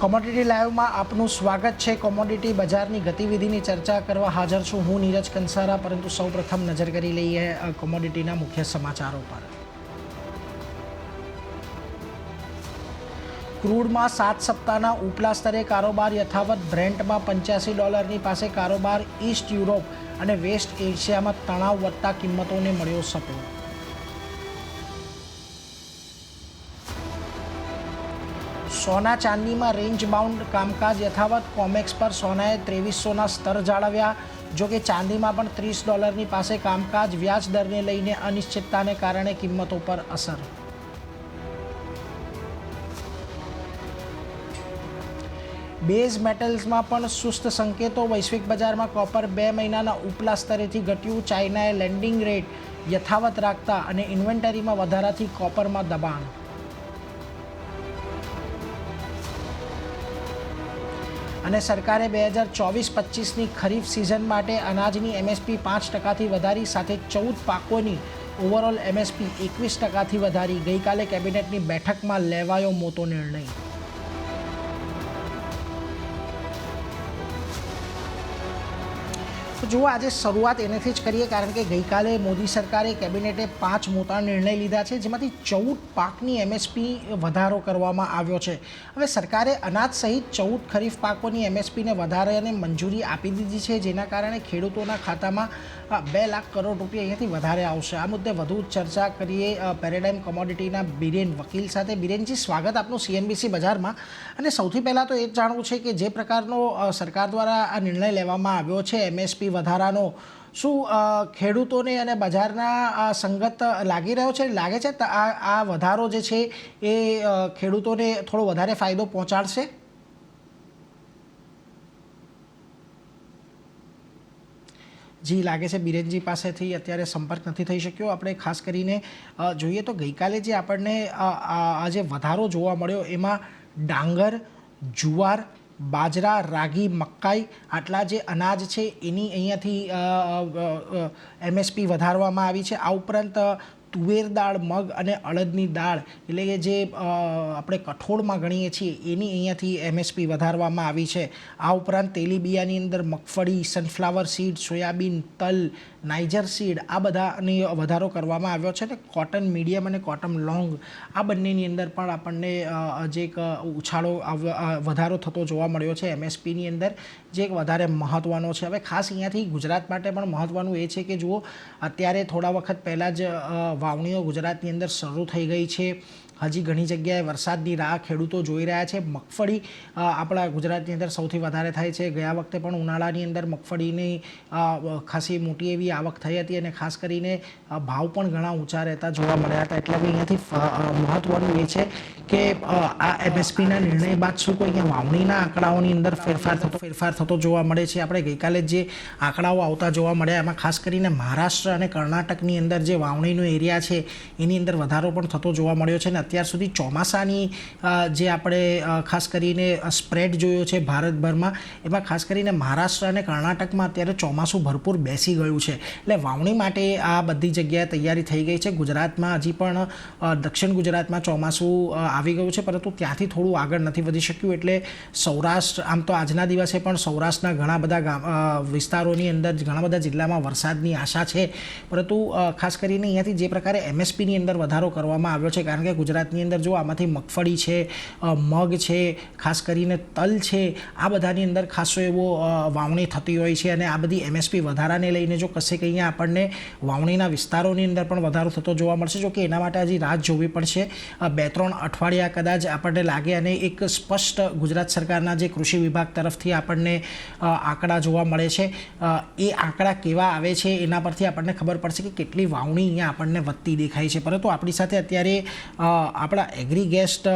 Commodity લાઈવમાં આપનું સ્વાગત છે। કોમોડિટી બજારની ગતિવિધિની ચર્ચા કરવા હાજર છું હું નીરજ કંસારા। પરંતુ સૌપ્રથમ નજર કરી લઈએ કોમોડિટીના મુખ્ય સમાચારો પર। ક્રૂડમાં 7 સપ્તાહના ઉપલા સ્તરે કારોબાર યથાવત। બ્રેન્ટમાં $85 પાસે કારોબાર। ઈસ્ટ યુરોપ અને વેસ્ટ એશિયામાં તણાવ વધતા કિંમતોને મળ્યો સપોર્ટ। સોના ચાંદીમાં રેન્જ બાઉન્ડ કામકાજ યથાવત। કોમેક્સ પર સોનાએ 2300ના સ્તર જાળવ્યા। જોકે ચાંદીમાં પણ $30 પાસે કામકાજ। વ્યાજ દરને લઈને અનિશ્ચિતતાને કારણે કિંમતો પર અસર। બેઝ મેટલ્સમાં પણ સુસ્ત સંકેતો। વૈશ્વિક બજારમાં કોપર 2 મહિનાના ઉપલા સ્તરેથી ઘટ્યું। ચાઇનાએ લેન્ડિંગ રેટ યથાવત રાખતા અને ઇન્વેન્ટરીમાં વધારાથી કોપરમાં દબાણ। અને સરકારે 2024-25ની ખરીફ સિઝન માટે અનાજની એમએસપી 5%થી વધારી। સાથે 14 પાકોની ઓવરઓલ એમએસપી 21%થી વધારી। ગઈકાલે કેબિનેટની બેઠકમાં લેવાયો મોટો નિર્ણય। તો જુઓ, આજે શરૂઆત એનાથી જ કરીએ કારણ કે ગઈકાલે મોદી સરકારે કેબિનેટે 5 મોટા નિર્ણય લીધા છે, જેમાંથી 14 પાકની એમએસપી વધારો કરવામાં આવ્યો છે। હવે સરકારે અનાજ સહિત 14 ખરીફ પાકોની એમએસપીને વધારાને મંજૂરી આપી દીધી છે, જેના કારણે ખેડૂતોના ખાતામાં 2 લાખ કરોડ રૂપિયા અહીંયાથી વધારે આવશે। આ મુદ્દે વધુ ચર્ચા કરીએ પેરેડાઇમ કોમોડિટીના બિરેન વકીલ સાથે। બિરેનજી, સ્વાગત આપનું સીએનબીસી બજારમાં। અને સૌથી પહેલાં તો એ જ જાણવું છે કે જે પ્રકારનો સરકાર દ્વારા આ નિર્ણય લેવામાં આવ્યો છે એમએસપી વધારાનો, શું ખેડૂતોને અને બજારના સંગત લાગી રહ્યો છે? લાગે છે આ વધારો જે છે એ ખેડૂતોને થોડો વધારે ફાયદો પહોંચાડશે? જી, લાગે છે બિરેનજી પાસેથી અત્યારે સંપર્ક નથી થઈ શક્યો। આપણે ખાસ કરીને જોઈએ તો ગઈકાલે જે આપણને આ જે વધારો જોવા મળ્યો એમાં ડાંગર, જુવાર, બાજરા, રાગી, મકાઈ આટલા જે અનાજ છે એની અહીંયાથી એમએસપી વધારવામાં આવી છે। આ ઉપરાંત તુવેર દાળ, મગ અને અડદની દાળ એટલે કે જે આપણે કઠોળમાં ગણીએ છીએ એની અહીંયાથી એમએસપી વધારવામાં આવી છે। આ ઉપરાંત તેલીબિયાની અંદર મગફળી, સનફ્લાવર સીડ, સોયાબીન, તલ, નાઇજર સીડ આ બધાની વધારો કરવામાં આવ્યો છે। અને કોટન મીડિયમ અને કોટન લોંગ આ બંનેની અંદર પણ આપણને જે એક ઉછાળો વધારો થતો જોવા મળ્યો છે એમએસપીની અંદર, જે એક વધારે મહત્ત્વનો છે। હવે ખાસ અહીંયાથી ગુજરાત માટે પણ મહત્ત્વનું એ છે કે જુઓ, અત્યારે થોડા વખત પહેલાં જ વાવણીઓ ગુજરાતની અંદર શરૂ થઈ ગઈ છે। હજી ઘણી જગ્યાએ વરસાદની રાહ ખેડૂતો જોઈ રહ્યા છે। મગફળી આપણા ગુજરાતની અંદર સૌથી વધારે થાય છે। ગયા વખતે પણ ઉનાળાની અંદર મગફળીની ખાસી મોટી એવી આવક થઈ હતી અને ખાસ કરીને ભાવ પણ ઘણા ઊંચા રહેતા જોવા મળ્યા હતા। એટલે અહીંયાથી મહત્ત્વનું એ છે કે આ એમએસપીના નિર્ણય બાદ શું કોઈ અહીંયા વાવણીના આંકડાઓની અંદર ફેરફાર થતો જોવા મળે છે? આપણે ગઈકાલે જે આંકડાઓ આવતા જોવા મળ્યા એમાં ખાસ કરીને મહારાષ્ટ્ર અને કર્ણાટકની અંદર જે વાવણીનો એરિયા છે એની અંદર વધારો પણ થતો જોવા મળ્યો છે। અને અત્યાર સુધી ચોમાસાની જે આપણે ખાસ કરીને સ્પ્રેડ જોયો છે ભારતભરમાં, એમાં ખાસ કરીને મહારાષ્ટ્ર અને કર્ણાટકમાં અત્યારે ચોમાસું ભરપૂર બેસી ગયું છે। એટલે વાવણી માટે આ બધી જગ્યાએ તૈયારી થઈ ગઈ છે। ગુજરાતમાં હજી પણ દક્ષિણ ગુજરાતમાં ચોમાસું આવી ગયું છે, પરંતુ ત્યાંથી થોડું આગળ નથી વધી શક્યું। એટલે સૌરાષ્ટ્ર, આમ તો આજના દિવસે પણ સૌરાષ્ટ્રના ઘણા બધા વિસ્તારોની અંદર ઘણા બધા જિલ્લામાં વરસાદની આશા છે, પરંતુ ખાસ કરીને અહીંયાથી જે પ્રકારે એમએસપીની અંદર વધારો કરવામાં આવ્યો છે, કારણ કે ગુજરાતની અંદર જો આમાંથી મગફળી છે, મગ છે, ખાસ કરીને તલ છે, આ બધાની અંદર ખાસો એવો વાવણી થતી હોય છે। અને આ બધી એમએસપી વધારાને લઈને જો કશેક અહીંયા આપણને વાવણીના વિસ્તારોની અંદર પણ વધારો થતો જોવા મળશે। જો કે એના માટે હજી રાહ જોવી પડશે। 2-3 અઠવાડિયા કદાચ આપણને લાગે અને એક સ્પષ્ટ ગુજરાત સરકારના જે કૃષિ વિભાગ તરફથી આપણને આંકડા જોવા મળે છે, એ આંકડા કેવા આવે છે એના પરથી આપણને ખબર પડશે કે કેટલી વાવણી અહીંયા આપણને વધતી દેખાય છે। પરંતુ આપણી સાથે અત્યારે આપણા એગ્રી ગેસ્ટ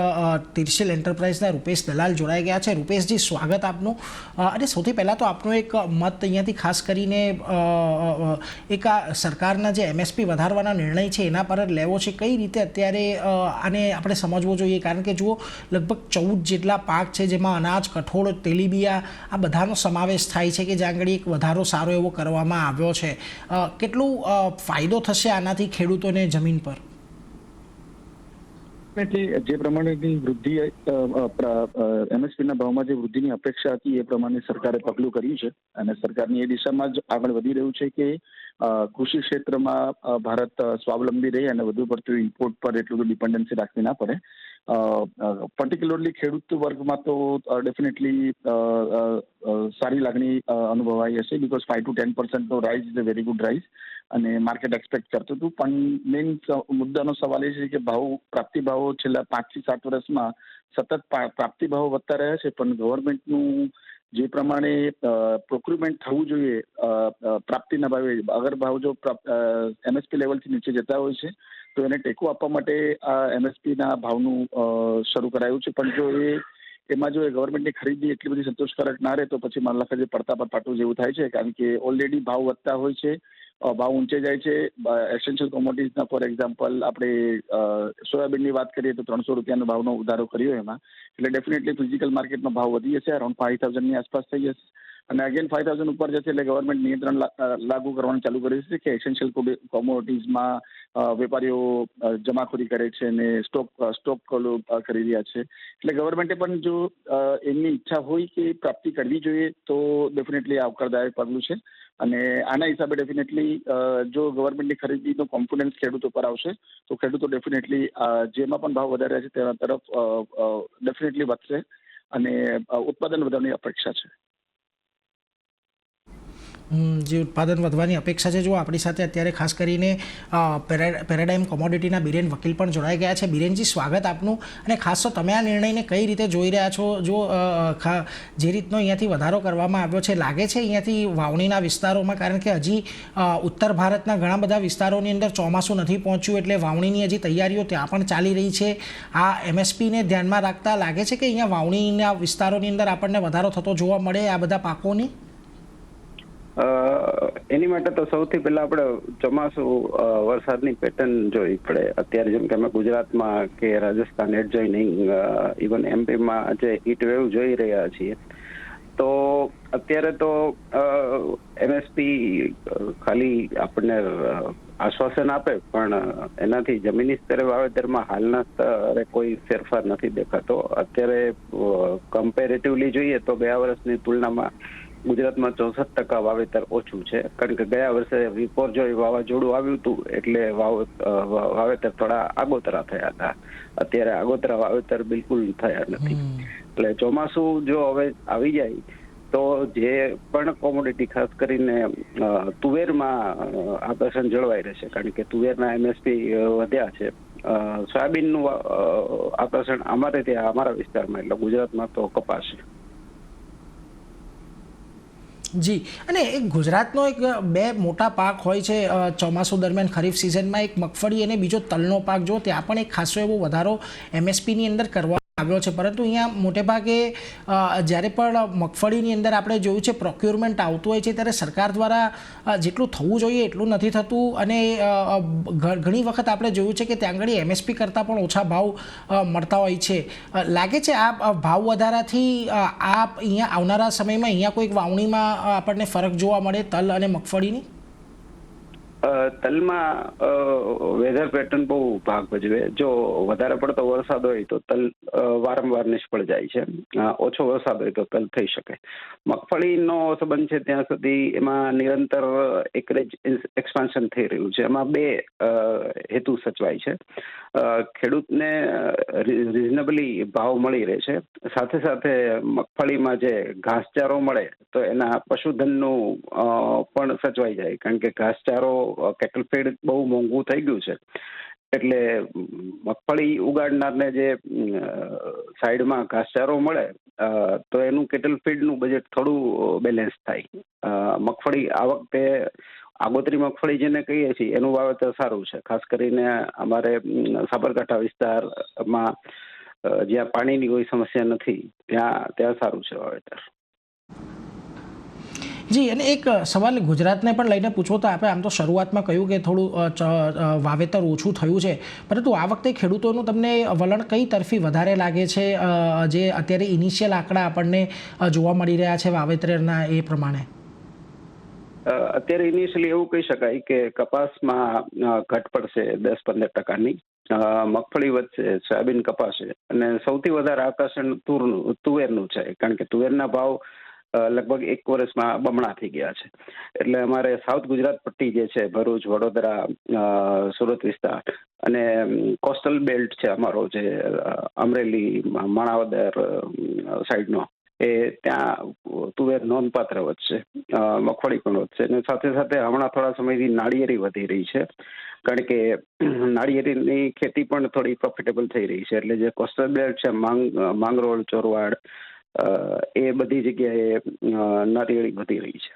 તિર્શિલ એન્ટરપ્રાઇઝના રૂપેશ દલાલ જોડાઈ ગયા છે। રૂપેશજી, સ્વાગત આપનું। અને સૌથી પહેલાં તો આપનો એક મત અહીંયાથી ખાસ કરીને એક આ સરકારના જે એમએસપી વધારવાના નિર્ણય છે એના પર જ લેવો છે। કઈ રીતે અત્યારે આને આપણે સમજવો જોઈએ? કારણ કે જુઓ, લગભગ 14 જેટલા પાક છે જેમાં અનાજ, કઠોળ, તેલીબિયા આ બધાનો સમાવેશ થાય છે કે જ્યાં આગળ એક વધારો સારો એવો કરવામાં આવ્યો છે। કેટલું ફાયદો થશે આનાથી ખેડૂતોને જમીન પર? ડેફિનેટલી જે પ્રમાણેની વૃદ્ધિ એમએસપીના ભાવમાં જે વૃદ્ધિની અપેક્ષા હતી એ પ્રમાણે સરકારે પગલું કર્યું છે અને સરકારની એ દિશામાં જ આગળ વધી રહ્યું છે કે કૃષિ ક્ષેત્રમાં ભારત સ્વાવલંબી રહે અને વધુ પડતું ઇમ્પોર્ટ પર એટલું બધું ડિપેન્ડન્સી રાખવી ના પડે. પર્ટિક્યુલરલી ખેડૂત વર્ગમાં તો ડેફિનેટલી સારી લાગણી અનુભવાઈ હશે because 5 to 10% rise is a very good rise અને માર્કેટ એક્સપેક્ટ કરતું હતું. પણ મેઇન મુદ્દાનો સવાલ એ છે કે પ્રાપ્તિ ભાવો છેલ્લા 5 થી 7 વર્ષમાં સતત પ્રાપ્તિ ભાવો વધતા રહ્યા છે, પણ ગવર્મેન્ટનું જે પ્રમાણે પ્રોક્યુરમેન્ટ થવું જોઈએ પ્રાપ્તિના ભાવે, અગર ભાવ જો એમએસપી લેવલથી નીચે જતા હોય છે તો એને ટેકો આપવા માટે આ એમએસપીના ભાવનું શરૂ કરાયું છે. પણ જો એમાં જો ગવર્મેન્ટની ખરીદી એટલી બધી સંતોષકારક ના રહે તો પછી મને લાગે છે પડતા પર પાટું જેવું થાય છે, કારણ કે ઓલરેડી ભાવ વધતા હોય છે, ભાવ ઊંચે જાય છે. એસેન્શિયલ કોમોડિટીઝના ફોર એક્ઝામ્પલ આપણે સોયાબીનની વાત કરીએ તો 300 રૂપિયાનો ભાવનો વધારો કર્યો એમાં, એટલે ડેફિનેટલી ફિઝિકલ માર્કેટમાં ભાવ વધી જશે, અરાઉન્ડ 5,000ની આસપાસ થઈ જશે અને અગેન 5,000 ઉપર જશે એટલે ગવર્મેન્ટ નિયંત્રણ લાગુ કરવાનું ચાલુ કરી છે કે એસેન્શિયલ કોમોડિટીઝમાં વેપારીઓ જમાખોરી કરે છે અને સ્ટોક કરી રહ્યા છે. એટલે ગવર્મેન્ટે પણ જો એમની ઈચ્છા હોય કે પ્રાપ્તિ કરવી જોઈએ તો ડેફિનેટલી આવકારદાયક પગલું છે અને આના હિસાબે ડેફિનેટલી જો ગવર્મેન્ટની ખરીદીનો કોન્ફિડન્સ ખેડૂતો પર આવશે તો ખેડૂતો ડેફિનેટલી જેમાં પણ ભાવ વધાર્યા છે તેના તરફ ડેફિનેટલી વધશે અને ઉત્પાદન વધવાની અપેક્ષા છે. જે ઉત્પાદન વધવાની અપેક્ષા છે. જો આપણી સાથે અત્યારે ખાસ કરીને પેરાડાઇમ કોમોડિટીના બિરેન વકીલ પણ જોડાઈ ગયા છે. બિરેનજી, સ્વાગત આપનું. અને ખાસ તો તમે આ નિર્ણયને કઈ રીતે જોઈ રહ્યા છો? જો જે રીતનો અહીંયાથી વધારો કરવામાં આવ્યો છે, લાગે છે અહીંયાથી વાવણીના વિસ્તારોમાં, કારણ કે હજી ઉત્તર ભારતના ઘણા બધા વિસ્તારોની અંદર ચોમાસું નથી પહોંચ્યું એટલે વાવણીની હજી તૈયારીઓ ત્યાં પણ ચાલી રહી છે. આ એમએસપીને ધ્યાનમાં રાખતા લાગે છે કે અહીંયા વાવણીના વિસ્તારોની અંદર આપણને વધારો થતો જોવા મળે આ બધા પાકોની? એની માટે તો સૌથી પહેલા આપણે ચોમાસું વરસાદની પેટર્ન જોવી પડે. અત્યારે જેમ કે અમે ગુજરાતમાં કે રાજસ્થાન એડજોઇનિંગ ઇવન એમપીમાં જે હીટ વેવ જોઈ રહ્યા છીએ, તો અત્યારે તો એમએસપી ખાલી આપણને આશ્વાસન આપે પણ એનાથી જમીની સ્તરે વાવેતરમાં હાલના સ્તરે કોઈ ફેરફાર નથી દેખાતો. અત્યારે કમ્પેરેટિવલી જોઈએ તો ગયા વર્ષની તુલનામાં ગુજરાતમાં 64% વાવેતર ઓછું છે, કારણ કે ગયા વર્ષે વિપર્યોય વાવાઝોડું આવ્યું હતું એટલે વાવેતર થોડા આગોતરા થયા હતા. અત્યારે આગોતરા વાવેતર બિલકુલ થયા નથી. એટલે ચોમાસું જો હવે આવી જાય તો જે પણ કોમોડિટી ખાસ કરીને તુવેરમાં આકર્ષણ જળવાઈ રહેશે, કારણ કે તુવેરના એમએસપી વધ્યા છે. સોયાબીનનું આકર્ષણ અમારે ત્યાં અમારા વિસ્તારમાં એટલે ગુજરાતમાં તો કપાસ છે. જી, અને એક ગુજરાતનો એક બે મોટા પાક હોય છે ચોમાસું દરમિયાન ખરીફ સિઝનમાં, એક મગફળી અને બીજો તલનો પાક. જો ત્યાં પણ એક ખાસો એવો વધારો એમએસપીની અંદર કરવામાં આવ્યો છે, પરંતુ અહીંયા મોટે ભાગે જ્યારે પણ મગફળીની અંદર આપણે જોયું છે પ્રોક્યુરમેન્ટ આવતું હોય છે ત્યારે સરકાર દ્વારા જેટલું થવું જોઈએ એટલું નથી થતું અને ઘણી વખત આપણે જોયું છે કે ત્યાં આગળ એમએસપી કરતાં પણ ઓછા ભાવ મળતા હોય છે. લાગે છે આ ભાવ વધારાથી અહીંયા આવનારા સમયમાં અહીંયા કોઈક વાવણીમાં આપણને ફરક જોવા મળે તલ અને મગફળીની? તલમાં વેધર પેટર્ન બહુ ભાગ ભજવે. જો વધારે પડતો વરસાદ હોય તો તલ વારંવાર નિષ્ફળ જાય છે, ઓછો વરસાદ હોય તો તલ થઈ શકે. મગફળીનો સંબંધ છે ત્યાં સુધી એમાં નિરંતર એકરેજ એક્સપાન્શન થઈ રહ્યું છે. એમાં બે હેતુ સચવાય છે. ખેડૂતને રીઝનેબલી ભાવ મળી રહે છે, સાથે સાથે મગફળીમાં જે ઘાસચારો મળે તો એના પશુધનનું પણ સચવાઈ જાય, કારણ કે ઘાસચારો કેટલ ફીડ બહુ મોંઘું થઈ ગયું છે. એટલે મગફળી ઉગાડનારને જે સાઈડમાં ઘાસચારો મળે તો એનું કેટલ ફીડનું બજેટ થોડું બેલેન્સ થાય. મગફળી આ વખતે આગોતરી મગફળી જેને કહીએ છીએ એનું વાવેતર સારું છે. ખાસ કરીને અમારે સાબરકાંઠા વિસ્તારમાં જ્યાં પાણીની કોઈ સમસ્યા નથી ત્યાં સારું છે વાવેતર. જી, અને એક સવાલ ગુજરાતને પણ લઈને પૂછવો તો આપણે આમ તો શરૂઆતમાં કહ્યું કે થોડું વાવેતર ઓછું થયું છે, પરંતુ આ વખતે ખેડૂતોનું તમને વલણ કઈ તરફી વધારે લાગે છે? જે અત્યારે ઇનિશિયલ આંકડા આપણને જોવા મળી રહ્યા છે વાવેતરના એ પ્રમાણે. અત્યારે ઇનિશિયલી એવું કહી શકાય કે કપાસમાં ઘટ પડશે 10-15%. મગફળી વધશે, સોયાબીન કપાશે અને સૌથી વધારે આકર્ષણ તુવેરનું છે, કારણ કે તુવેરના ભાવ લગભગ એક વર્ષમાં બમણા થઈ ગયા છે. એટલે અમારે સાઉથ ગુજરાત પટ્ટી જે છે, ભરૂચ, વડોદરા, સુરત વિસ્તાર અને કોસ્ટલ બેલ્ટ છે અમારો, જે અમરેલી, માણાવદર સાઈડનો, એ ત્યાં તુવેર નોંધપાત્ર વધશે, મગફળી પણ વધશે અને સાથે સાથે હમણાં થોડા સમયથી નાળિયેરી વધી રહી છે, કારણ કે નાળિયેરીની ખેતી પણ થોડી પ્રોફિટેબલ થઈ રહી છે. એટલે જે કોસ્ટલ બેલ્ટ છે, માંગરોળ, ચોરવાડ, એ બધી જગ્યાએ નાળિયેરી વધી રહી છે.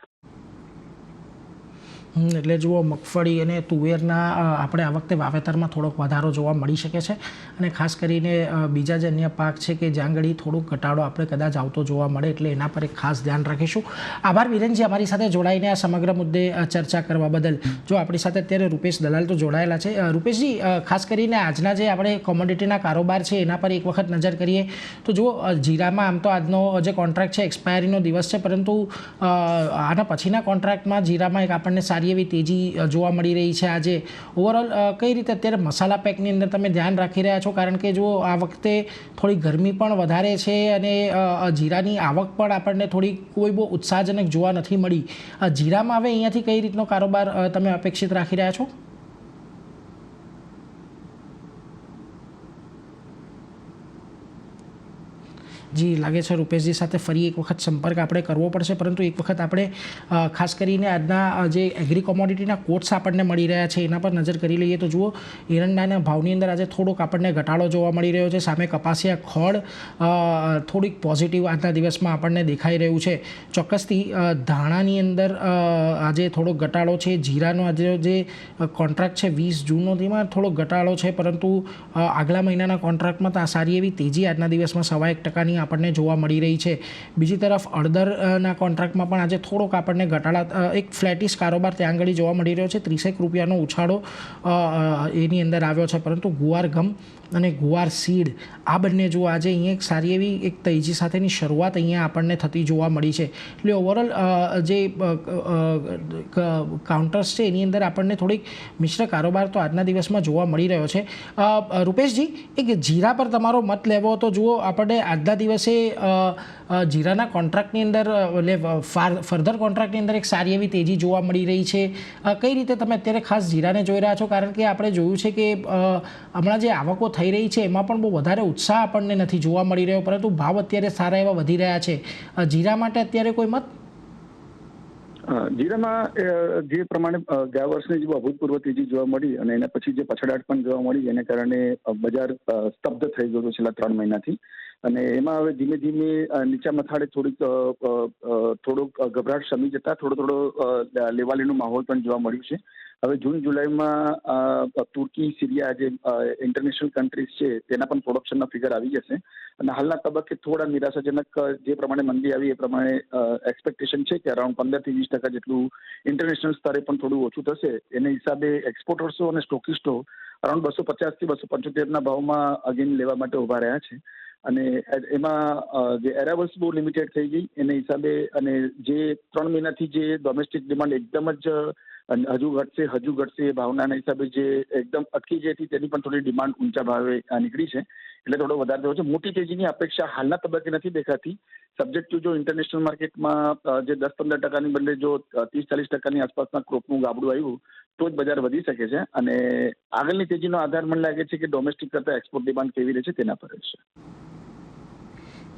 એટલે જુઓ, મગફળી અને તુવેરના આપણે આ વખતે વાવેતરમાં થોડોક વધારો જોવા મળી શકે છે અને ખાસ કરીને બીજા જે અન્ય પાક છે કે જ્યાં આગળ થોડોક ઘટાડો આપણે કદાચ આવતો જોવા મળે, એટલે એના પર એક ખાસ ધ્યાન રાખીશું. આભાર વિરેનજી, અમારી સાથે જોડાઈને આ સમગ્ર મુદ્દે ચર્ચા કરવા બદલ. જો આપણી સાથે અત્યારે રૂપેશ દલાલ તો જોડાયેલા છે. રૂપેશજી, ખાસ કરીને આજના જે આપણે કોમોડિટીના કારોબાર છે એના પર એક વખત નજર કરીએ તો જુઓ, જીરામાં આમ તો આજનો જે કોન્ટ્રાક્ટ છે એક્સપાયરીનો દિવસ છે, પરંતુ આના પછીના કોન્ટ્રાક્ટમાં જીરામાં એક આપણને સારી એવી તેજી જોવા મળી રહી છે. આજે ઓવરઓલ કઈ રીતે અત્યારે મસાલા પેકની અંદર તમે ધ્યાન રાખી રહ્યા છો? કારણ કે જો આ વખતે થોડી ગરમી પણ વધારે છે અને જીરાની આવક પણ આપણને થોડી કોઈ બહુ ઉત્સાહજનક જોવા નથી મળી. જીરામાં હવે અહીંયાથી કઈ રીતનો કારોબાર તમે અપેક્ષિત રાખી રહ્યા છો? જી, લાગે છે રૂપેશજી સાથે ફરી એક વખત સંપર્ક આપણે કરવો પડશે, પરંતુ એક વખત આપણે ખાસ કરીને આજના જે એગ્રી કોમોડિટીના કોટ્સ આપણને મળી રહ્યા છે એના પર નજર કરી લઈએ તો જુઓ, એરંડાના ભાવની અંદર આજે થોડોક આપણને ઘટાડો જોવા મળી રહ્યો છે. સામે કપાસિયા ખોળ થોડીક પોઝિટિવ આજના દિવસમાં આપણને દેખાઈ રહ્યું છે. ચોક્કસથી ધાણાની અંદર આજે થોડોક ઘટાડો છે. જીરાનો આજે જે કોન્ટ્રાક્ટ છે 20 જૂનનો, તેમાં થોડોક ઘટાડો છે, પરંતુ આગલા મહિનાના કોન્ટ્રાક્ટમાં તો આ સારી એવી તેજી આજના દિવસમાં 1.25% આપણને જોવા મળી રહી છે. બીજી તરફ અડદરના કોન્ટ્રાક્ટમાં પણ આજે થોડોક આપણને ઘટાડા, એક ફ્લેટિશ કારોબાર ત્યાં આગળ જોવા મળી રહ્યો છે. 30 રૂપિયાનો ઉછાળો એની અંદર આવ્યો છે, પરંતુ ગુવાર ઘમ અને ગુવાર સીડ આ બંને જો આજે અહીંયા એક સારી એવી એક તેજી સાથેની શરૂઆત અહીંયા આપણને થતી જોવા મળી છે. એટલે ઓવરઓલ જે કાઉન્ટર્સ છે એની અંદર આપણને થોડીક મિશ્ર કારોબાર તો આજના દિવસમાં જોવા મળી રહ્યો છે. રૂપેશજી, એક જીરા પર તમારો મત લેવો તો જુઓ, આપણને આજના દિવસે જીરાના કોન્ટ્રાક્ટની અંદર ફર્ધર કોન્ટ્રાક્ટની અંદર એક સારી એવી તેજી જોવા મળી રહી છે. કઈ રીતે તમે અત્યારે ખાસ જીરાને જોઈ રહ્યા છો? કારણ કે આપણે જોયું છે કે હમણાં જે આવકો થઈ રહી છે એમાં પણ બહુ વધારે ઉત્સાહ આપણને નથી જોવા મળી રહ્યો, પરંતુ ભાવ અત્યારે સારા એવા વધી રહ્યા છે. જીરા માટે અત્યારે કોઈ મત? જીરામાં જે પ્રમાણે ગયા વર્ષની જે અભૂતપૂર્વ તેજી જોવા મળી અને એના પછી જે પછડાટ પણ જોવા મળી, એને કારણે બજાર સ્તબ્ધ થઈ ગયું છેલ્લા 3 મહિનાથી. અને એમાં હવે ધીમે ધીમે નીચા મથાળે થોડોક ગભરાટ શમી જતા થોડો લેવાલીનો માહોલ પણ જોવા મળ્યું છે. હવે જૂન જુલાઈમાં તુર્કી, સિરિયા જે ઇન્ટરનેશનલ કન્ટ્રીઝ છે તેના પણ પ્રોડક્શનના ફિગર આવી જશે અને હાલના તબક્કે થોડા નિરાશાજનક જે પ્રમાણે મંદી આવી એ પ્રમાણે એક્સપેક્ટેશન છે કે અરાઉન્ડ 15-20% જેટલું ઇન્ટરનેશનલ સ્તરે પણ થોડું ઓછું થશે. એને હિસાબે એક્સપોર્ટર્સો અને સ્ટોકિસ્ટો અરાઉન્ડ 250 થી 275 ભાવમાં અગેન લેવા માટે ઉભા રહ્યા છે. અને એમાં જે એરાવલ્સ બહુ લિમિટેડ થઈ ગઈ એને હિસાબે, અને જે 3 મહિનાથી જે ડોમેસ્ટિક ડિમાન્ડ એકદમ જ હજુ ઘટશે એ ભાવનાના હિસાબે જે એકદમ અટકી ગઈ હતી તેની પણ થોડી ડિમાન્ડ ઊંચા ભાવે નીકળી છે, એટલે થોડો વધારે થયો છે. મોટી તેજીની અપેક્ષા હાલના તબક્કે નથી દેખાતી. સબ્જેક્ટ ટુ જો ઇન્ટરનેશનલ માર્કેટમાં જે 10-15%ની બદલે જો 30-40% આસપાસના ક્રોપનું ગાબડું આવ્યું તો જ બજાર વધી શકે છે. અને આગળની તેજીનો આધાર મને લાગે છે કે ડોમેસ્ટિક કરતાં એક્સપોર્ટ ડિમાન્ડ કેવી રહે છે તેના પર છે.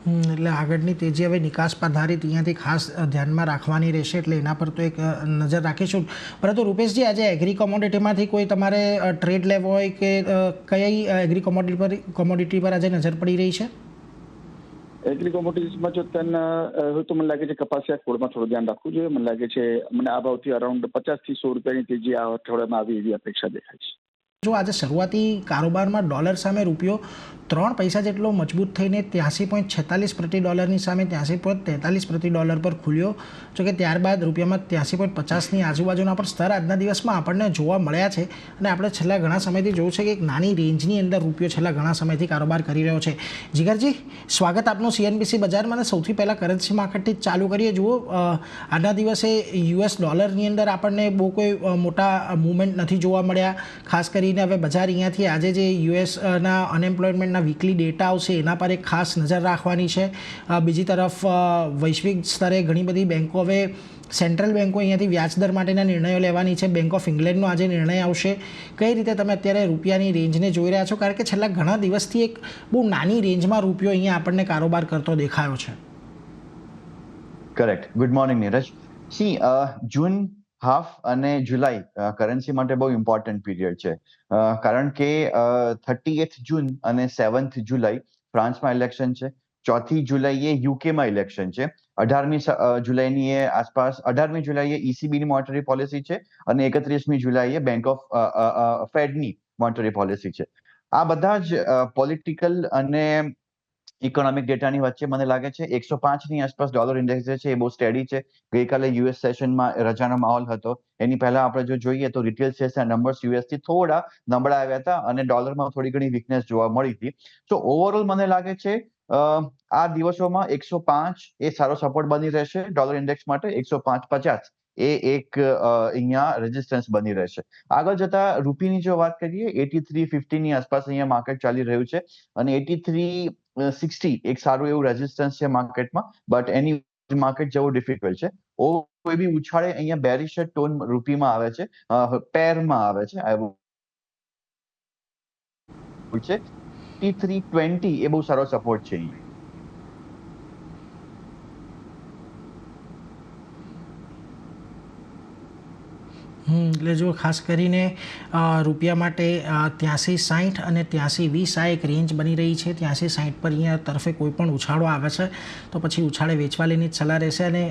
એટલે આગળની તેજી હવે નિકાસ આધારિત અહીંયાથી ખાસ ધ્યાનમાં રાખવાની રહેશે, એટલે એના પર તો એક નજર રાખીશું. પરંતુ રૂપેશજી, આજે એગ્રી કોમોડિટીમાંથી કોઈ તમારે ટ્રેડ લેવો હોય કે કઈ એગ્રી કોમોડિટી પર આજે નજર પડી રહી છે? એગ્રી કોમોડિટીઝમાં જો હોય તો મને લાગે છે કપાસિયા ખોળમાં થોડું ધ્યાન રાખવું જોઈએ. મને લાગે છે મને આ ભાવથી અરાઉન્ડ 50 થી 100 રૂપિયાની તેજી આ અઠવાડિયામાં આવી એવી અપેક્ષા દેખાય છે. જો આજે શરૂઆતી કારોબારમાં ડોલર સામે રૂપિયો 3 પૈસા જેટલો મજબૂત થઈને 83.46 પ્રતિ ડોલરની સામે 83.43 પ્રતિ ડોલર પર ખુલ્યો. જોકે ત્યારબાદ રૂપિયામાં 83.50ની આજુબાજુના પર સ્તર આજના દિવસમાં આપણને જોવા મળ્યા છે અને આપણે છેલ્લા ઘણા સમયથી જોયું છે કે એક નાની રેન્જની અંદર રૂપિયો છેલ્લા ઘણા સમયથી કારોબાર કરી રહ્યો છે. જીગરજી, સ્વાગત આપનું CNBC બજારમાં. અને સૌથી પહેલાં કરન્સી માર્કેટથી જ ચાલુ કરીએ. જુઓ, આજના દિવસે US ડોલરની અંદર આપણને બહુ કોઈ મોટા મૂવમેન્ટ નથી જોવા મળ્યા. ખાસ કરીને હવે બજાર અહીંયાથી આજે જે યુએસના અનએમ્પ્લોયમેન્ટના વીકલી ડેટા આવશે એના પર એક ખાસ નજર રાખવાની છે. બીજી તરફ વૈશ્વિક સ્તરે ઘણી બધી બેન્કો હવે સેન્ટ્રલ બેન્કો અહીંયાથી વ્યાજદર માટેના નિર્ણયો લેવાની છે. બેંક ઓફ ઇંગ્લેન્ડનો આજે નિર્ણય આવશે. કઈ રીતે તમે અત્યારે રૂપિયાની રેન્જને જોઈ રહ્યા છો? કારણ કે છેલ્લા ઘણા દિવસથી એક બહુ નાની રેન્જમાં રૂપિયો અહીંયા આપણને કારોબાર કરતો દેખાયો છે. Correct. Good morning Neeraj. June half અને જુલાઈ કરન્સી માટે બહુ ઇમ્પોર્ટન્ટ પીરિયડ છે, કારણ કે 30th જૂન અને 7th જુલાઈ ફ્રાન્સમાં ઇલેક્શન છે. 4મી જુલાઈએ યુકેમાં ઇલેક્શન છે. 18મી જુલાઈની આસપાસ 18મી જુલાઈએ ECBની મોનેટરી પોલિસી છે અને 31મી જુલાઈએ બેંક ઓફ ફેડની મોનેટરી પોલિસી છે. આ બધા જ પોલિટિકલ અને ઇકોનોમિક ડેટાની વચ્ચે મને લાગે છે 105ની આસપાસ ડોલર ઇન્ડેક્સ જે છે એ બહુ સ્ટેડી છે. ગઈકાલે યુએસ સેશનમાં રજાનો માહોલ હતો. એની પહેલા આપણે જો જોઈએ તો રિટેલ સેલ્સના નંબર્સ યુએસથી થોડા નબળા આવ્યા હતા અને ડોલરમાં થોડી ઘણી વીકનેસ જોવા મળી હતી. સો ઓવરઓલ મને લાગે છે આ દિવસોમાં 105 એ સારો સપોર્ટ બની રહેશે ડોલર ઇન્ડેક્સ માટે. 105.50 એ એક અહીંયા રેઝિસ્ટન્સ બની રહેશે. આગળ જતા રૂપીની જો વાત કરીએ 83.50ની આસપાસ અહીંયા માર્કેટ ચાલી રહ્યું છે અને 83.60 એક સારું એવું રેઝિસ્ટન્સ છે માર્કેટમાં, બટ એની માર્કેટ જવું ડિફિકલ્ટ છે. કોઈ બી ઉછાળે અહીંયા બેરિશ ટોન રૂપીમાં આવે છે, પેરમાં આવે છે. છે 83.20 એ બહુ સારો સપોર્ટ છે અહીંયા. એટલે જો ખાસ કરીને રૂપિયા માટે 83.60 અને 83.20 આ એક રેન્જ બની રહી છે. 83.60 પર અહીંયા તરફે કોઈ પણ ઉછાળો આવે છે તો પછી ઉછાળે વેચવા લેવાની જ સલાહ રહેશે. અને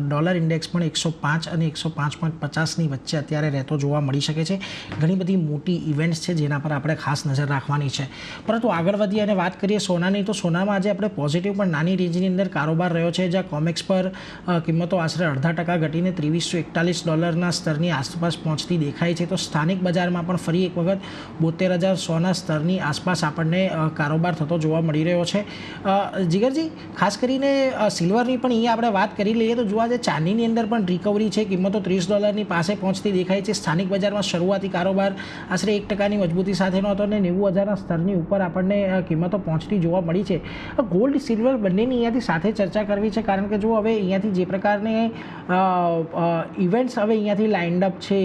ડોલર ઇન્ડેક્સ પણ 105 અને 105.50ની વચ્ચે અત્યારે રહેતો જોવા મળી શકે છે. ઘણી બધી મોટી ઇવેન્ટ્સ છે જેના પર આપણે ખાસ નજર રાખવાની છે. પરંતુ આગળ વધીએ અને વાત કરીએ સોનાની, તો સોનામાં આજે આપણે પોઝિટિવ પણ નાની રેન્જની અંદર કારોબાર રહ્યો છે, જ્યાં કોમેક્સ પર કિંમતો આશરે 0.5% ઘટીને $2341 સ્તરની આસપાસ પહોંચતી દેખાય છે. તો સ્થાનિક બજારમાં પણ ફરી એક વખત 72,100ના સ્તરની આસપાસ આપણને કારોબાર થતો જોવા મળી રહ્યો છે. જીગરજી, ખાસ કરીને સિલ્વરની પણ અહીંયા આપણે વાત કરી લઈએ તો જોવા જાય ચાંદીની અંદર પણ રિકવરી છે. કિંમતો $30 પાસે પહોંચતી દેખાય છે. સ્થાનિક બજારમાં શરૂઆતી કારોબાર આશરે 1%ની મજબૂતી સાથેનો હતો અને 90,000ના સ્તરની ઉપર આપણને કિંમતો પહોંચતી જોવા મળી છે. ગોલ્ડ સિલ્વર બંનેની અહીંયાથી સાથે ચર્ચા કરવી છે, કારણ કે જો હવે અહીંયાથી જે પ્રકારને ઇવેન્ટ્સ હવે અહીંયાથી લાઇન્ડ અપ છે,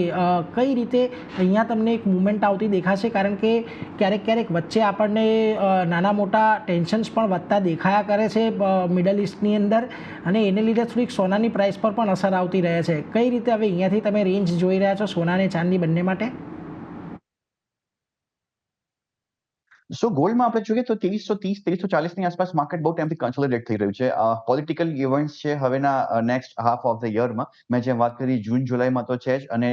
કઈ રીતે અહીંયા તમને એક મુવમેન્ટ આવતી દેખાશે? કારણ કે ક્યારેક વચ્ચે આપણને નાના મોટા ટેન્શન્સ પણ વધતા દેખાયા કરે છે મિડલ ઇસ્ટની અંદર, અને એને લીધે થોડીક સોનાની પ્રાઇસ પર પણ અસર આવતી રહે છે. કઈ રીતે હવે અહીંયાથી તમે રેન્જ જોઈ રહ્યા છો સોના અને ચાંદી બંને માટે? સો ગોલ્ડમાં આપણે જોઈએ તો 2330-2340ની આસપાસ માર્કેટ બહુ ટાઈમથી કન્સોલિડેટ થઈ રહ્યું છે. પોલિટિકલ ઇવેન્ટ્સ છે હવેના નેક્સ્ટ હાફ ઓફ ધ યરમાં. મેં જેમ વાત કરી જૂન જુલાઈમાં તો છે જ, અને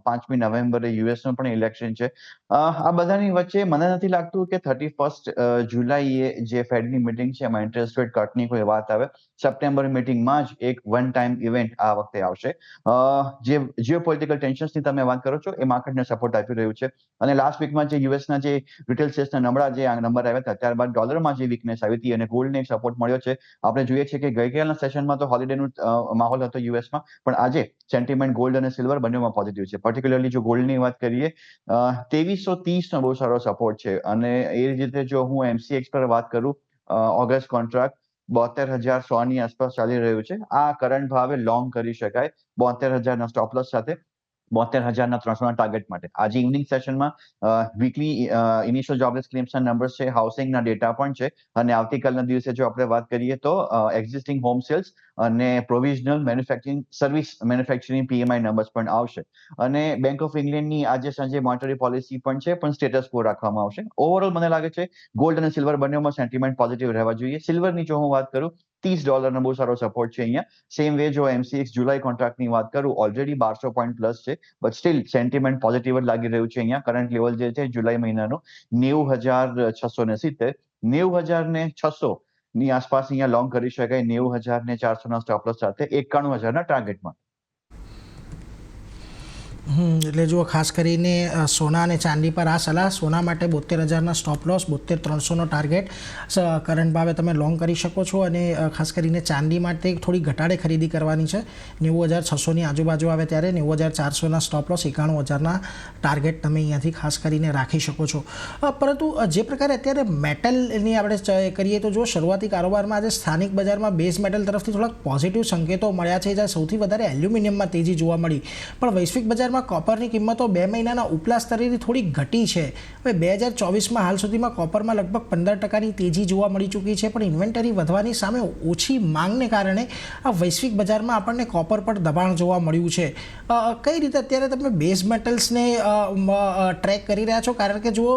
5મી નવેમ્બરે યુએસનું પણ ઇલેક્શન છે. આ બધાની વચ્ચે મને નથી લાગતું કે 31st જુલાઈએ જે ફેડની મિટિંગ છે એમાં ઇન્ટરેસ્ટ રેટ કટની કોઈ વાત આવે. સપ્ટેમ્બર મિટિંગમાં જ એક વન ટાઈમ ઇવેન્ટ આ વખતે આવશે. જે જીઓપોલિટિકલ ટેન્શન્સની તમે વાત કરો છો એ માર્કેટને સપોર્ટ આપી રહ્યું છે. અને લાસ્ટ વીકમાં જે યુએસના જે રિટેલ સેલ્સના નબળા જે નંબર આવ્યા હતા ત્યારબાદ ડોલરમાં જે વીકનેસ આવી હતી અને ગોલ્ડને એક સપોર્ટ મળ્યો છે. આપણે જોઈએ છીએ કે ગઈકાલના સેશનમાં તો હોલિડેનું માહોલ હતો યુએસમાં, પણ આજે સેન્ટિમેન્ટ ગોલ્ડ અને સિલ્વર બંનેમાં પોઝિટિવ છે. પર્ટિક્યુલરલી જો ગોલ્ડની વાત કરીએ 2330નો બહુ સારો સપોર્ટ છે. અને એ રીતે જો હું MCX પર વાત કરું, ઓગસ્ટ કોન્ટ્રાક્ટ 72,100ની આસપાસ ચાલી રહ્યું છે. આ કરંટ ભાવે લોંગ કરી શકાય 72,000ના સ્ટોપ લોસ સાથે 72,300ના ટાર્ગેટ માટે. આજે ઇવનિંગ સેશનમાં વીકલી ઇનિશિયલ જોબલેસ ક્લેમ્સના નંબર્સ છે, હાઉસિંગના ડેટા પણ છે, અને આવતીકાલના દિવસે જો આપણે વાત કરીએ તો એક્ઝિસ્ટિંગ હોમ સેલ્સ અને provisional manufacturing service manufacturing PMI numbers પણ આવશે. અને બેંક ઓફ ઇંગ્લેન્ડની આજે સાંજે મોનેટરી પોલિસી પણ છે, પણ સ્ટેટસ ક્વો રાખવામાં આવશે. ઓવરઓલ મને લાગે છે ગોલ્ડ અને સિલ્વર બંનેમાં સેન્ટિમેન્ટ પોઝિટિવ રહેવા જોઈએ. સિલ્વરની જો હું વાત કરું $30 બહુ સારો સપોર્ટ છે અહીંયા. સેમ વે જો MCX જુલાઈ કોન્ટ્રાક્ટની વાત કરું, ઓલરેડી 1200 પોઈન્ટ પ્લસ છે, બટ સ્ટીલ સેન્ટિમેન્ટ પોઝિટિવ જ લાગી રહ્યું છે અહીંયા. કરંટ લેવલ જે છે જુલાઈ મહિનાનું 90,670, 90,600 ની આસપાસ અહીંયા લોંગ કરી શકાય. 90,400 ના સ્ટોપ લોસ સાથે 91,000 ના ટાર્ગેટમાં. એટલે જુઓ ખાસ કરીને સોના અને ચાંદી પર આ સલાહ. સોના માટે 72,000ના સ્ટોપ લોસ, 72,300નો ટાર્ગેટ કરંટ ભાવે તમે લોંગ કરી શકો છો. અને ખાસ કરીને ચાંદી માટે થોડી ઘટાડે ખરીદી કરવાની છે. 90,600ની આજુબાજુ આવે ત્યારે 90,400ના સ્ટોપ લોસ, 91,000ના ટાર્ગેટ તમે અહીંયાથી ખાસ કરીને રાખી શકો છો. પરંતુ જે પ્રકારે અત્યારે મેટલની આપણે કરીએ તો જો શરૂઆતી કારોબારમાં આજે સ્થાનિક બજારમાં બેઝ મેટલ તરફથી થોડાક પોઝિટિવ સંકેતો મળ્યા છે, જ્યાં સૌથી વધારે એલ્યુમિનિયમમાં તેજી જોવા મળી. પણ વૈશ્વિક બજારમાં કોપરની કિંમતો 2 મહિનાના ઉપલા સ્તરેથી થોડી ઘટી છે. હવે 2024માં હાલ સુધીમાં કોપરમાં લગભગ 15%ની તેજી જોવા મળી ચૂકી છે. પણ ઇન્વેન્ટરી વધવાની સામે ઓછી માંગને કારણે આ વૈશ્વિક બજારમાં આપણને કોપર પર દબાણ જોવા મળ્યું છે. કઈ રીતે અત્યારે તમે બેઝ મેટલ્સને ટ્રેક કરી રહ્યા છો? કારણ કે જુઓ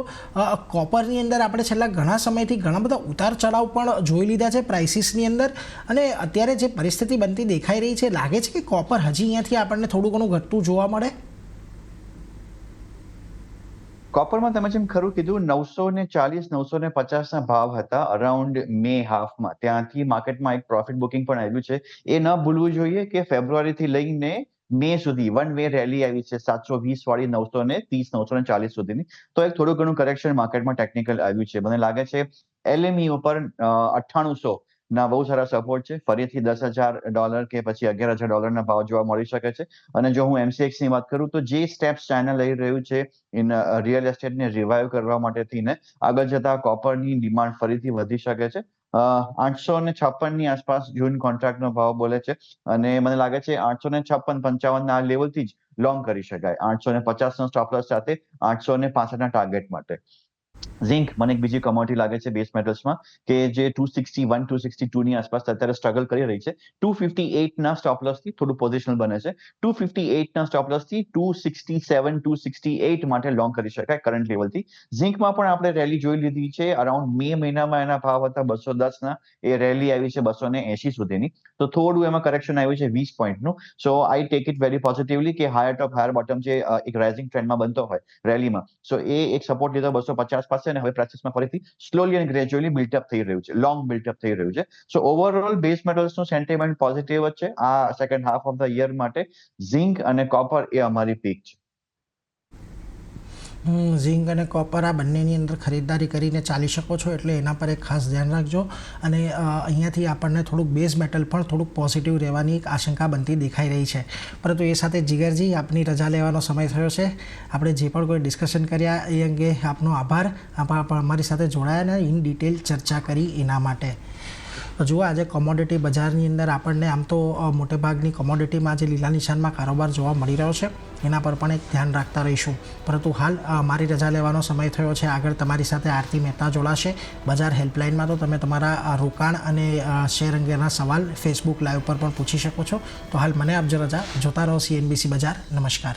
કોપરની અંદર આપણે છેલ્લા ઘણા સમયથી ઘણા બધા ઉતાર ચઢાવ પણ જોઈ લીધા છે પ્રાઇસીસની અંદર. અને અત્યારે જે પરિસ્થિતિ બનતી દેખાઈ રહી છે, લાગે છે કે કોપર હજી અહીંયાથી આપણને થોડું ઘણું ઘટતું જોવા મળે? કોપરમાં તમે જેમ ખરું કીધું 940, 950 ના ભાવ હતા અરાઉન્ડ મે હાફમાં. ત્યાંથી માર્કેટમાં એક પ્રોફિટ બુકિંગ પણ આવ્યું છે. એ ન ભૂલવું જોઈએ કે ફેબ્રુઆરીથી લઈને મે સુધી વન વે રેલી આવી છે 720 વાળી 930, 940 સુધીની. તો એક થોડું ઘણું કરેક્શન માર્કેટમાં ટેકનિકલ આવ્યું છે. મને લાગે છે LME ઉપર 9800 ના બહુ સારા સપોર્ટ છે. ફરીથી $10,000 કે પછી $11,000 ના ભાવ જોવા મળી શકે છે. અને જો હું MCX ની વાત કરું તો જે સ્ટેપ્સ ચાઇના લઈ રહ્યું છે ઇન રિયલ એસ્ટેટને રિવાઇવ કરવા માટેથી ને આગળ જતા કોપરની ડિમાન્ડ ફરીથી વધી શકે છે. 856 ની આસપાસ જૂન કોન્ટ્રાક્ટનો ભાવ બોલે છે. અને મને લાગે છે 856-55 ના લેવલથી જ લોંગ કરી શકાય. 850 નો સ્ટોપ લોસ સાથે 865 ના ટાર્ગેટ માટે. ઝિંક મને એક બીજી કમોડિટી લાગે છે બેઝ મેટલ્સમાં કે જે 261, 262 ની આસપાસ અત્યારે સ્ટ્રગલ કરી રહી છે. 258 ના સ્ટોપ લોસથી થોડું પોઝિશનલ બને છે. 258 ના સ્ટોપ લોસથી 267, 268 માટે લોંગ કરી શકાય કરંટ લેવલથી. ઝિંકમાં પણ આપણે રેલી જોઈ લીધી છે. અરાઉન્ડ મે મહિનામાં એના ભાવ હતા 210 ના, એ રેલી આવી છે 280 સુધીની. તો થોડું એમાં કરેક્શન આવ્યું છે 20 પોઈન્ટનું. So I take it very positively કે હાયર ટોપ હાયર બોટમ જે એક રાઇઝિંગ ટ્રેન્ડમાં બનતો હોય રેલીમાં, સો એ એક સપોર્ટ લીધો 250 પાસે. અને હવે પ્રાઇસીસમાં ફરીથી સ્લોલી એન્ડ ગ્રેજ્યુઅલી બિલ્ટઅપ થઈ રહ્યું છે, લોંગ બિલ્ટઅપ થઈ રહ્યું છે. સો ઓવરઓલ બેઝ મેટલ્સનું સેન્ટિમેન્ટ પોઝિટિવ જ છે આ second half of the year માટે. ઝિંક અને કોપર એ અમારી પીક છે. ઝિંક અને કોપર આ બંનેની અંદર ખરીદદારી કરીને ચાલી શકો છો, એટલે એના પર એક ખાસ ધ્યાન રાખજો. અને અહીંયાથી આપણને થોડુંક બેઝ મેટલ પણ થોડુંક પોઝિટિવ રહેવાની એક આશંકા બનતી દેખાઈ રહી છે. પરંતુ એ સાથે જીગરજી, આપની રજા લેવાનો સમય થયો છે. આપણે જે પણ કોઈ ડિસ્કશન કર્યા એ અંગે આપનો આભાર. અમારી સાથે જોડાયા અને ઇન ડિટેલ ચર્ચા કરી એના માટે. જુઓ આજે કોમોડિટી બજારની અંદર આપણને આમ તો મોટેભાગની કોમોડિટીમાં જે લીલા નિશાનમાં કારોબાર જોવા મળી રહ્યો છે એના પર પણ એક ધ્યાન રાખતા રહીશું. પરંતુ હાલ મારી રજા લેવાનો સમય થયો છે. આગળ તમારી સાથે આરતી મહેતા જોડાશે બજાર હેલ્પલાઇનમાં. તો તમે તમારા રોકાણ અને શેર અંગેના સવાલ ફેસબુક લાઈવ પર પણ પૂછી શકો છો. તો હાલ મને આપજો રજા. જોતા રહો CNBC બજાર. નમસ્કાર.